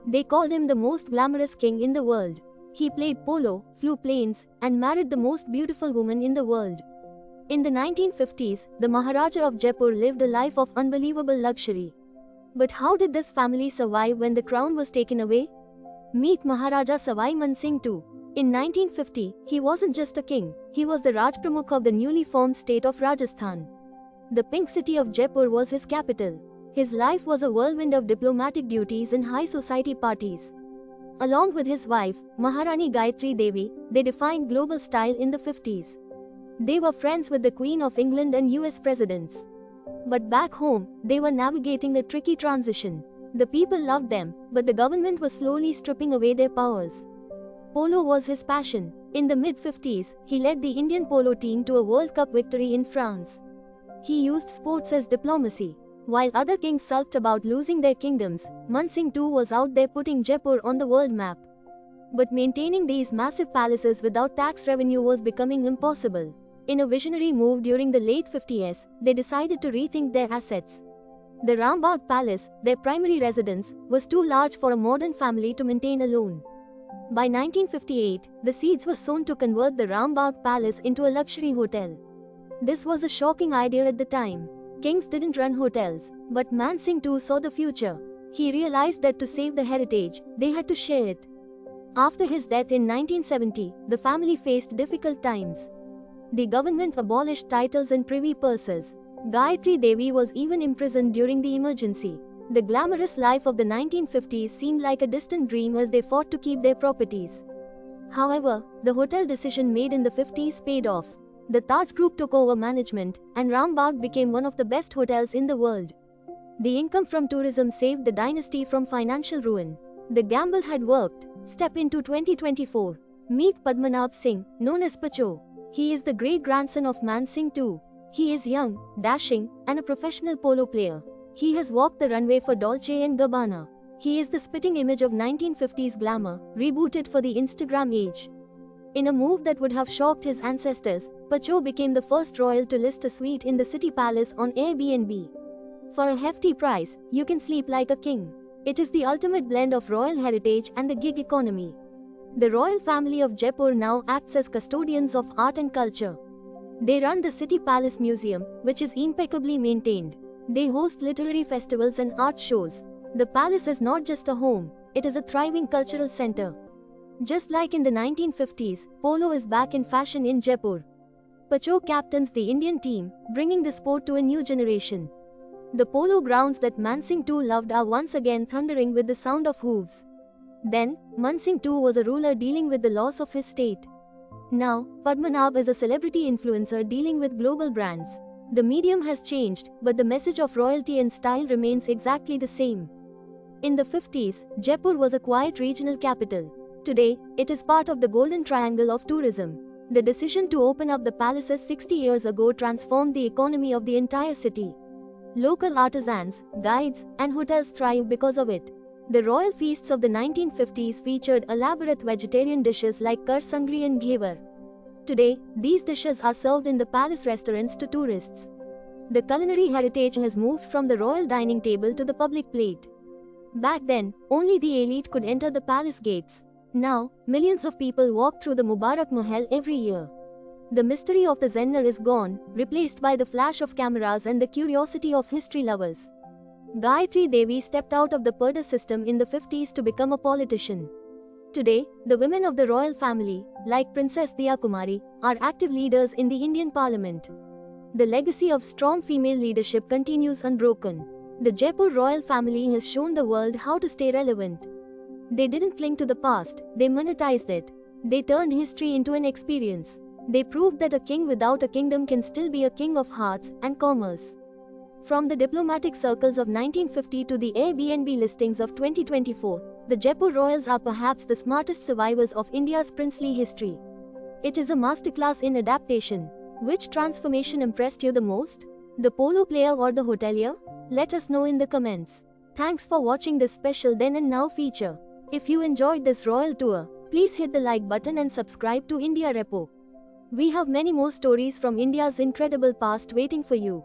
They called him the most glamorous king in the world. He played polo, flew planes, and married the most beautiful woman in the world. In the 1950s, the Maharaja of Jaipur lived a life of unbelievable luxury. But how did this family survive when the crown was taken away? Meet Maharaja Savai Man Singh II. In 1950, he wasn't just a king, he was the Raj Pramukh of the newly formed state of Rajasthan. The pink city of Jaipur was his capital. His life was a whirlwind of diplomatic duties and high society parties. Along with his wife, Maharani Gayatri Devi, they defined global style in the 50s. They were friends with the Queen of England and US presidents. But back home, they were navigating a tricky transition. The people loved them, but the government was slowly stripping away their powers. Polo was his passion. In the mid-50s, he led the Indian polo team to a World Cup victory in France. He used sports as diplomacy. While other kings sulked about losing their kingdoms, Man Singh II was out there putting Jaipur on the world map. But maintaining these massive palaces without tax revenue was becoming impossible. In a visionary move during the late 50s, they decided to rethink their assets. The Rambagh Palace, their primary residence, was too large for a modern family to maintain alone. By 1958, the seeds were sown to convert the Rambagh Palace into a luxury hotel. This was a shocking idea at the time. Kings didn't run hotels, but Man Singh II saw the future. He realized that to save the heritage, they had to share it. After his death in 1970, the family faced difficult times. The government abolished titles and privy purses. Gayatri Devi was even imprisoned during the emergency. The glamorous life of the 1950s seemed like a distant dream as they fought to keep their properties. However, the hotel decision made in the 50s paid off. The Taj Group took over management, and Rambagh became one of the best hotels in the world. The income from tourism saved the dynasty from financial ruin. The gamble had worked. Step into 2024. Meet Padmanabh Singh, known as Pacho. He is the great-grandson of Man Singh II. He is young, dashing, and a professional polo player. He has walked the runway for Dolce & Gabbana. He is the spitting image of 1950s glamour, rebooted for the Instagram age. In a move that would have shocked his ancestors, Pacho became the first royal to list a suite in the city palace on Airbnb. For a hefty price, you can sleep like a king. It is the ultimate blend of royal heritage and the gig economy. The royal family of Jaipur now acts as custodians of art and culture. They run the City Palace Museum, which is impeccably maintained. They host literary festivals and art shows. The palace is not just a home, it is a thriving cultural center. Just like in the 1950s, polo is back in fashion in Jaipur. Pacho captains the Indian team, bringing the sport to a new generation. The polo grounds that Man Singh II loved are once again thundering with the sound of hooves. Then, Man Singh II was a ruler dealing with the loss of his state. Now, Padmanabh is a celebrity influencer dealing with global brands. The medium has changed, but the message of royalty and style remains exactly the same. In the 50s, Jaipur was a quiet regional capital. Today, it is part of the Golden Triangle of tourism. The decision to open up the palaces 60 years ago transformed the economy of the entire city. Local artisans, guides, and hotels thrive because of it. The royal feasts of the 1950s featured elaborate vegetarian dishes like kar sangri and ghevar. Today, these dishes are served in the palace restaurants to tourists. The culinary heritage has moved from the royal dining table to the public plate. Back then, only the elite could enter the palace gates. Now, millions of people walk through the Mubarak Mahal every year. The mystery of the Zenner is gone, replaced by the flash of cameras and the curiosity of history lovers. Gayatri Devi stepped out of the Purdah system in the 50s to become a politician. Today, the women of the royal family, like Princess Diya Kumari, are active leaders in the Indian Parliament. The legacy of strong female leadership continues unbroken. The Jaipur royal family has shown the world how to stay relevant. They didn't cling to the past, they monetized it. They turned history into an experience. They proved that a king without a kingdom can still be a king of hearts and commerce. From the diplomatic circles of 1950 to the Airbnb listings of 2024, the Jaipur royals are perhaps the smartest survivors of India's princely history. It is a masterclass in adaptation. Which transformation impressed you the most? The polo player or the hotelier? Let us know in the comments. Thanks for watching this special Then and Now feature. If you enjoyed this royal tour, please hit the like button and subscribe to India Repo. We have many more stories from India's incredible past waiting for you.